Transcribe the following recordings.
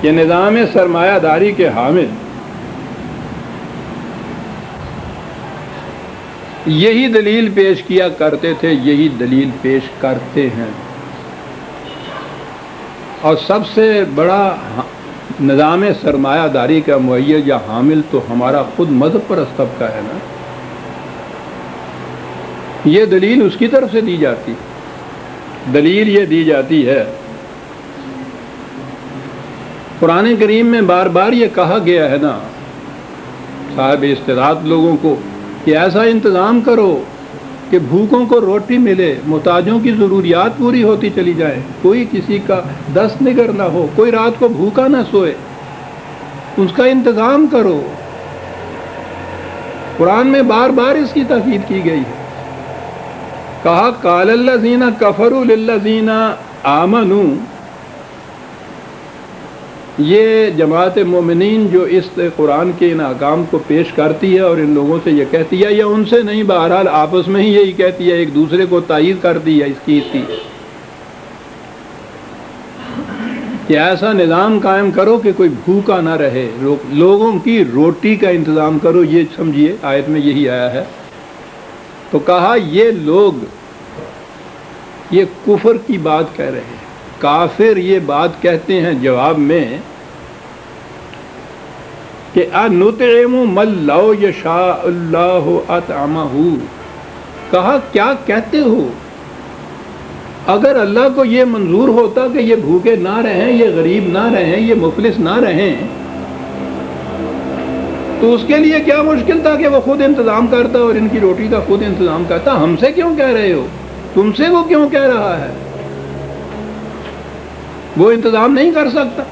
کہ نظام سرمایہ داری کے حامل یہی دلیل پیش کیا کرتے تھے، یہی دلیل پیش کرتے ہیں، اور سب سے بڑا نظام سرمایہ داری کا مؤید یا حامل تو ہمارا خود مذہب پرست طبقہ ہے نا۔ یہ دلیل اس کی طرف سے دی جاتی، دلیل یہ دی جاتی ہے، قرآن کریم میں بار بار یہ کہا گیا ہے نا صاحب استطاعت لوگوں کو کہ ایسا انتظام کرو کہ بھوکوں کو روٹی ملے، محتاجوں کی ضروریات پوری ہوتی چلی جائے، کوئی کسی کا دست نگر نہ ہو، کوئی رات کو بھوکا نہ سوئے، اس کا انتظام کرو۔ قرآن میں بار بار اس کی تاکید کی گئی ہے۔ کہا قال الذین کفروا للذین آمنوا، یہ جماعت مومنین جو اس قرآن کے ان احکام کو پیش کرتی ہے اور ان لوگوں سے یہ کہتی ہے، یا ان سے نہیں، بہرحال آپس میں ہی یہی کہتی ہے، ایک دوسرے کو تائید کرتی ہے اس کی کہ ایسا نظام قائم کرو کہ کوئی بھوکا نہ رہے، لوگوں کی روٹی کا انتظام کرو۔ یہ سمجھیے آیت میں یہی آیا ہے۔ تو کہا یہ لوگ یہ کفر کی بات کہہ رہے ہیں، کافر یہ بات کہتے ہیں جواب میں کہ اَنُطْعِمُ مَن لَّوْ يَشَاءُ اللَّهُ أَطْعَمَهُ، کہا کیا کہتے ہو؟ اگر اللہ کو یہ منظور ہوتا کہ یہ بھوکے نہ رہیں، یہ غریب نہ رہیں، یہ مفلس نہ رہیں، تو اس کے لیے کیا مشکل تھا کہ وہ خود انتظام کرتا اور ان کی روٹی کا خود انتظام کرتا؟ ہم سے کیوں کہہ رہے ہو؟ تم سے وہ کیوں کہہ رہا ہے؟ وہ انتظام نہیں کر سکتا۔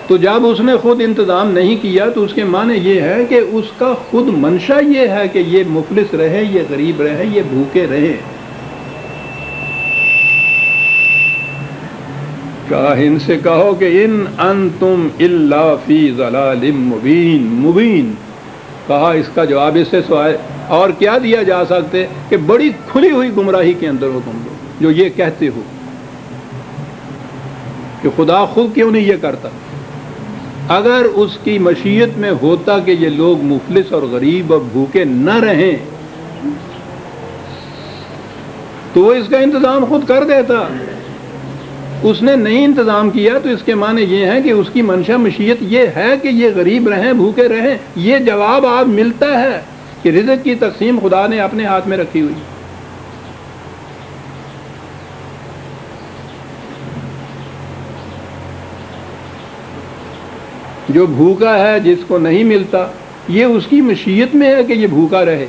تو جب اس نے خود انتظام نہیں کیا تو اس کے معنی یہ ہے کہ اس کا خود منشا یہ ہے کہ یہ مفلس رہے، یہ غریب رہے، یہ بھوکے رہے۔ کہا ان سے کہو کہ ان انتم الا فی ضلال مبین، مبین، کہا اس کا جواب اس سے سوائے اور کیا دیا جا سکتے کہ بڑی کھلی ہوئی گمراہی کے اندر ہو تم لوگ جو یہ کہتے ہو کہ خدا خود کیوں نہیں یہ کرتا۔ اگر اس کی مشیت میں ہوتا کہ یہ لوگ مفلس اور غریب اور بھوکے نہ رہیں تو وہ اس کا انتظام خود کر دیتا۔ اس نے نہیں انتظام کیا تو اس کے معنی یہ ہے کہ اس کی منشا مشیت یہ ہے کہ یہ غریب رہیں، بھوکے رہیں۔ یہ جواب آپ ملتا ہے کہ رزق کی تقسیم خدا نے اپنے ہاتھ میں رکھی ہوئی۔ جو بھوکا ہے جس کو نہیں ملتا، یہ اس کی مشیت میں ہے کہ یہ بھوکا رہے،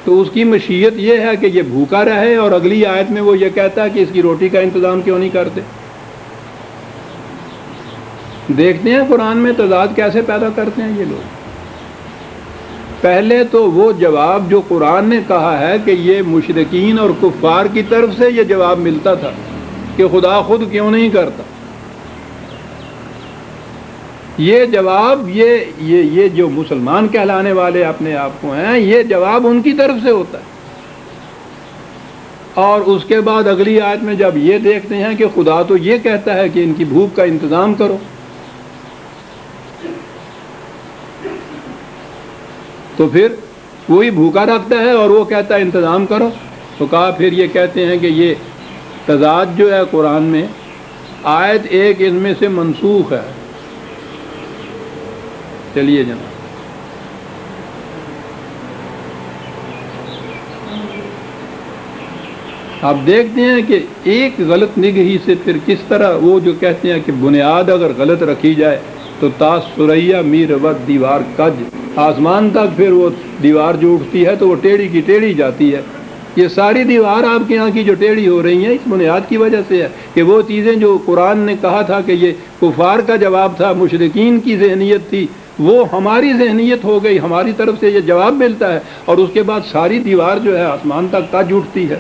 تو اس کی مشیت یہ ہے کہ یہ بھوکا رہے، اور اگلی آیت میں وہ یہ کہتا ہے کہ اس کی روٹی کا انتظام کیوں نہیں کرتے۔ دیکھتے ہیں قرآن میں تضاد کیسے پیدا کرتے ہیں یہ لوگ۔ پہلے تو وہ جواب جو قرآن نے کہا ہے کہ یہ مشرکین اور کفار کی طرف سے یہ جواب ملتا تھا کہ خدا خود کیوں نہیں کرتا، یہ جواب یہ جو مسلمان کہلانے والے اپنے آپ کو ہیں، یہ جواب ان کی طرف سے ہوتا ہے۔ اور اس کے بعد اگلی آیت میں جب یہ دیکھتے ہیں کہ خدا تو یہ کہتا ہے کہ ان کی بھوک کا انتظام کرو، تو پھر وہی بھوکا رکھتا ہے اور وہ کہتا ہے انتظام کرو۔ تو کہا پھر یہ کہتے ہیں کہ یہ تضاد جو ہے قرآن میں، آیت ایک ان میں سے منسوخ ہے۔ چلیے جناب، آپ دیکھتے ہیں کہ ایک غلط نگہی سے پھر کس طرح وہ جو کہتے ہیں کہ بنیاد اگر غلط رکھی جائے تو تا سریا می رود دیوار کج، آسمان تک پھر وہ دیوار جو اٹھتی ہے تو وہ ٹیڑھی کی ٹیڑھی جاتی ہے۔ یہ ساری دیوار آپ کے یہاں کی جو ٹیڑھی ہو رہی ہیں اس بنیاد کی وجہ سے ہے کہ وہ چیزیں جو قرآن نے کہا تھا کہ یہ کفار کا جواب تھا، مشرکین کی ذہنیت تھی، وہ ہماری ذہنیت ہو گئی، ہماری طرف سے یہ جواب ملتا ہے، اور اس کے بعد ساری دیوار جو ہے آسمان تک کج اٹھتی ہے۔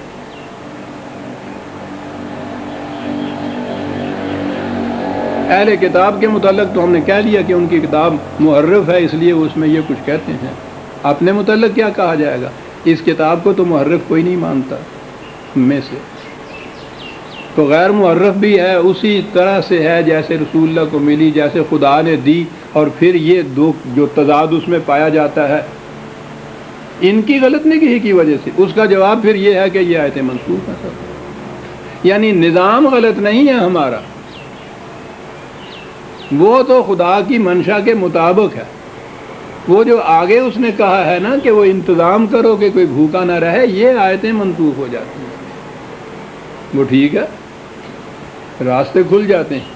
اہل کتاب کے متعلق تو ہم نے کہہ لیا کہ ان کی کتاب محرف ہے، اس لیے اس میں یہ کچھ کہتے ہیں۔ اپنے متعلق کیا کہا جائے گا؟ اس کتاب کو تو محرف کوئی نہیں مانتا میں سے۔ تو غیر معرف بھی ہے، اسی طرح سے ہے جیسے رسول اللہ کو ملی، جیسے خدا نے دی، اور پھر یہ دو جو تضاد اس میں پایا جاتا ہے ان کی غلط نگہی کی وجہ سے، اس کا جواب پھر یہ ہے کہ یہ آیتیں منسوخ ہیں سب۔ یعنی نظام غلط نہیں ہے ہمارا، وہ تو خدا کی منشا کے مطابق ہے۔ وہ جو آگے اس نے کہا ہے نا کہ وہ انتظام کرو کہ کوئی بھوکا نہ رہے، یہ آیتیں منسوخ ہو جاتی ہیں، وہ ٹھیک ہے، راستے کھل جاتے ہیں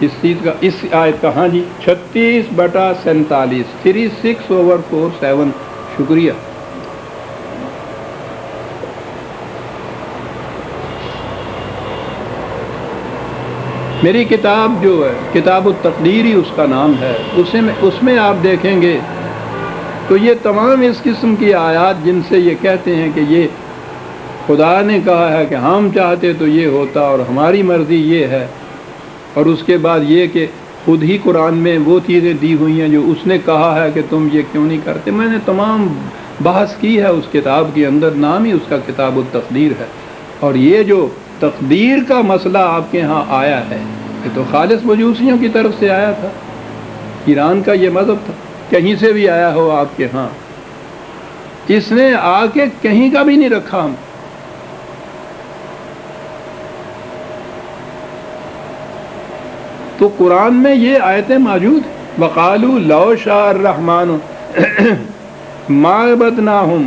کس چیز کا، اس آیت کا۔ ہاں جی 36/47 36/4/7، شکریہ۔ میری کتاب جو ہے کتاب التقدیر ہی اس کا نام ہے، اس میں آپ دیکھیں گے تو یہ تمام اس قسم کی آیات جن سے یہ کہتے ہیں کہ یہ خدا نے کہا ہے کہ ہم چاہتے تو یہ ہوتا اور ہماری مرضی یہ ہے، اور اس کے بعد یہ کہ خود ہی قرآن میں وہ چیزیں دی ہوئی ہیں جو اس نے کہا ہے کہ تم یہ کیوں نہیں کرتے۔ میں نے تمام بحث کی ہے اس کتاب کے اندر، نام ہی اس کا کتاب التقدیر ہے۔ اور یہ جو تقدیر کا مسئلہ آپ کے ہاں آیا ہے، یہ تو خالص مجوسیوں کی طرف سے آیا تھا، ایران کا یہ مذہب تھا، کہیں سے بھی آیا ہو آپ کے ہاں، اس نے آ کے کہیں کا بھی نہیں رکھا ہم۔ تو قرآن میں یہ آیتیں موجود ہیں، وَقَالُوا لَوْ شَاءَ الرَّحْمَنُ مَا عَبَدْنَاهُمْ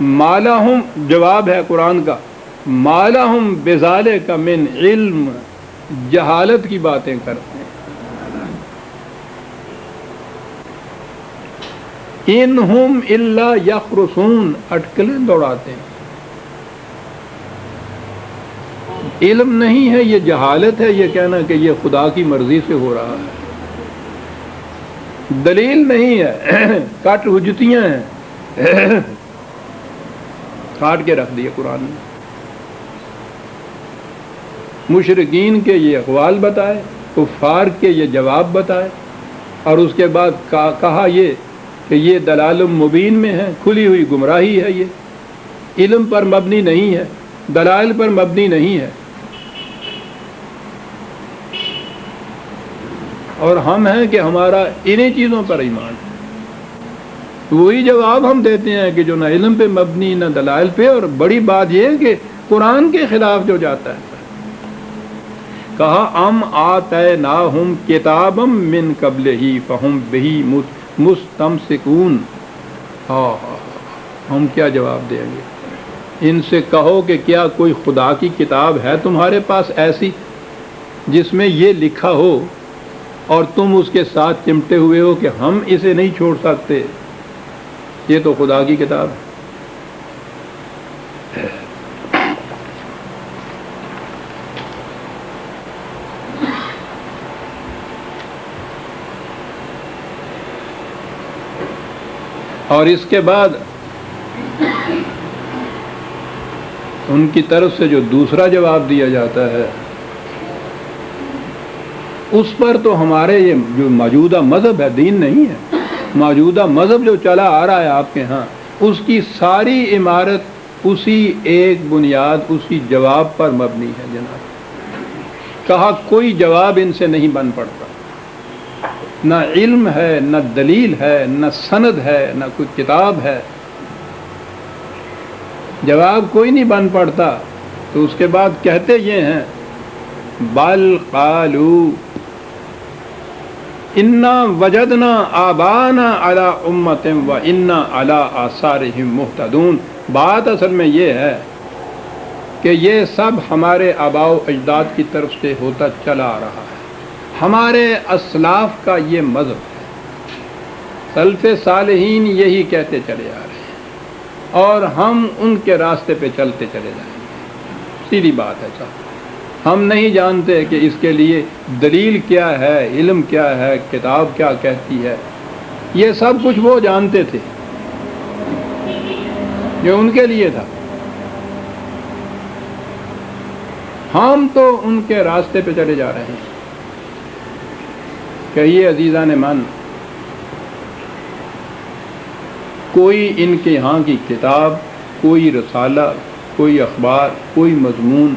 مَا لَهُمْ، جواب ہے قرآن کا، مَا لَهُمْ بِذَلِكَ مِنْ علم، جہالت کی باتیں کرتے ہیں۔ إِنْ هُمْ إِلَّا يَخْرُصُونَ، اٹکلیں دوڑاتے ہیں۔ علم نہیں ہے، یہ جہالت ہے، یہ کہنا کہ یہ خدا کی مرضی سے ہو رہا ہے۔ دلیل نہیں ہے، کٹ حجتیاں ہیں، کاٹ کے رکھ دیے قرآن نے۔ مشرکین کے یہ اقوال بتائے، کفار کے یہ جواب بتائے، اور اس کے بعد کہا یہ کہ یہ دلال مبین میں ہے، کھلی ہوئی گمراہی ہے، یہ علم پر مبنی نہیں ہے، دلائل پر مبنی نہیں ہے۔ اور ہم ہیں کہ ہمارا انہی چیزوں پر ایمان ہے۔ وہی جواب ہم دیتے ہیں کہ جو نہ علم پہ مبنی نہ دلائل پہ، اور بڑی بات یہ ہے کہ قرآن کے خلاف جو جاتا ہے۔ کہا ام آتیناہم کتابا من قبلہ فہم بہ مستمسکون، ہم کیا جواب دیں گے؟ ان سے کہو کہ کیا کوئی خدا کی کتاب ہے تمہارے پاس ایسی جس میں یہ لکھا ہو اور تم اس کے ساتھ چمٹے ہوئے ہو کہ ہم اسے نہیں چھوڑ سکتے، یہ تو خدا کی کتاب ہے۔ اور اس کے بعد ان کی طرف سے جو دوسرا جواب دیا جاتا ہے، اس پر تو ہمارے یہ جو موجودہ مذہب ہے، دین نہیں ہے، موجودہ مذہب جو چلا آ رہا ہے آپ کے ہاں، اس کی ساری عمارت اسی ایک بنیاد، اسی جواب پر مبنی ہے جناب۔ کہا کوئی جواب ان سے نہیں بن پڑتا، نہ علم ہے، نہ دلیل ہے، نہ سند ہے، نہ کوئی کتاب ہے، جواب کوئی نہیں بن پڑتا۔ تو اس کے بعد کہتے یہ ہیں بل قالوا انا وجدنا آبانا علی امت و انا علی آثارہم مہتدون۔ بات اصل میں یہ ہے کہ یہ سب ہمارے آباء و اجداد کی طرف سے ہوتا چلا آ رہا ہے، ہمارے اسلاف کا یہ مذہب ہے، سلف صالحین یہی کہتے چلے آ رہے ہیں، اور ہم ان کے راستے پہ چلتے چلے جائیں گے۔ سیدھی بات ہے صاحب، ہم نہیں جانتے کہ اس کے لیے دلیل کیا ہے، علم کیا ہے، کتاب کیا کہتی ہے، یہ سب کچھ وہ جانتے تھے جو ان کے لیے تھا، ہم تو ان کے راستے پہ چلے جا رہے ہیں۔ کہیے عزیزان من، کوئی ان کے ہاں کی کتاب، کوئی رسالہ، کوئی اخبار، کوئی مضمون